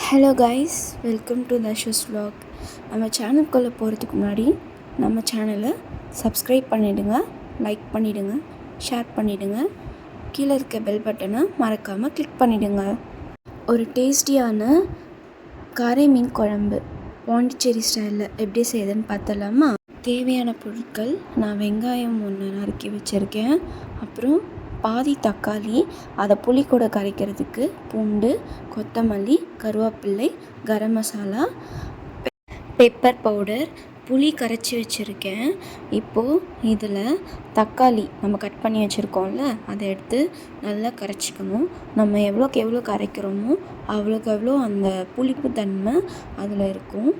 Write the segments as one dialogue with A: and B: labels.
A: Hello guys, welcome to தர்ஷஸ் vlog. நம்ம சேனலுக்குள்ளே போகிறதுக்கு முன்னாடி நம்ம சேனலை சப்ஸ்கிரைப் பண்ணிவிடுங்க, லைக் பண்ணிவிடுங்க, ஷேர் பண்ணிவிடுங்க. கீழே இருக்க பெல் பட்டனை மறக்காமல் கிளிக் பண்ணிவிடுங்க. ஒரு டேஸ்டியான காரை மீன் குழம்பு பாண்டிச்சேரி ஸ்டைலில் எப்படி செய்யுதுன்னு பார்த்தலாமா? தேவையான பொருட்கள்: நான் வெங்காயம் 1 நறுக்கி வச்சுருக்கேன். அப்புறம் பாதி தக்காளி, அதை புளி கூட கரைக்கிறதுக்கு பூண்டு, கொத்தமல்லி, கருவேப்பிலை, கரம் மசாலா, பெப்பர் பவுடர், புளி கரைச்சி வச்சுருக்கேன். இப்போது இதில் தக்காளி நம்ம கட் பண்ணி வச்சுருக்கோம்ல, அதை எடுத்து நல்லா கரைச்சிக்கணும். நம்ம எவ்வளோக்கு எவ்வளோ கரைக்கிறோமோ அவ்வளோக்கு எவ்வளோ அந்த புளிப்பு தன்மை அதில் இருக்கும்.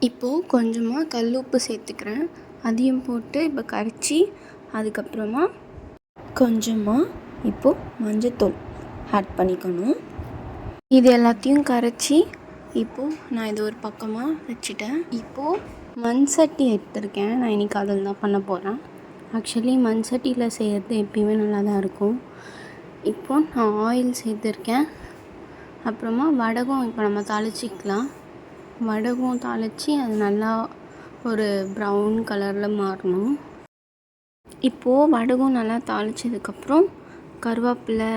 A: இப்போது கொஞ்சமாக கல் உப்பு சேர்த்துக்கிறேன். அதையும் போட்டு இப்போ கரைச்சி, அதுக்கப்புறமா கொஞ்சமாக இப்போது மஞ்சத்தூள் ஆட் பண்ணிக்கணும். இது எல்லாத்தையும் கரைச்சி இப்போது நான் இது ஒரு பக்கமாக வச்சுட்டேன். இப்போது மண் சட்டி எடுத்திருக்கேன். நான் இன்றைக்கி அதில் தான் பண்ண போகிறேன். ஆக்சுவலி மண் சட்டியில் செய்கிறது எப்பயுமே நல்லா தான் இருக்கும். இப்போது நான் ஆயில் சேர்த்துருக்கேன். அப்புறமா வடகம் இப்போ நம்ம தாளிச்சிக்கலாம். வடகம் தாளித்து அது நல்லா ஒரு ப்ரௌன் கலரில் மாறணும். இப்போது வடகம் நல்லா தாளித்ததுக்கப்புறம் கருவேப்பிலை,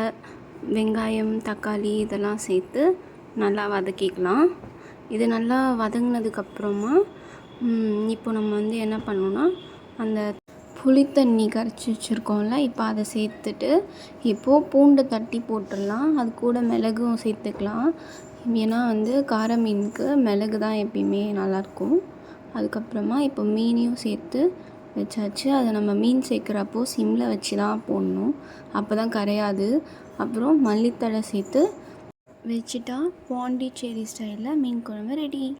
A: வெங்காயம், தக்காளி இதெல்லாம் சேர்த்து நல்லா வதக்கிக்கலாம். இது நல்லா வதங்கினதுக்கப்புறமா இப்போ நம்ம என்ன பண்ணணுன்னா, அந்த புளித்தண்ணி கரைச்சி வச்சுருக்கோம்ல, இப்போ அதை சேர்த்துட்டு இப்போது பூண்டு தட்டி போட்டுடலாம். அது கூட மிளகும் சேர்த்துக்கலாம். ஏன்னா கார மீனுக்கு மிளகு தான் எப்பயுமே நல்லாயிருக்கும். அதுக்கப்புறமா இப்போ மீனையும் சேர்த்து வச்சாச்சு. அதை நம்ம மீன் சேர்க்குறப்போ சிம்மில் வச்சு தான் போடணும், அப்போ தான் கரையாது. அப்புறம் மல்லித்தழை சேர்த்து வச்சுட்டா பாண்டிச்சேரி ஸ்டைலில் மீன் குழம்பு ரெடி.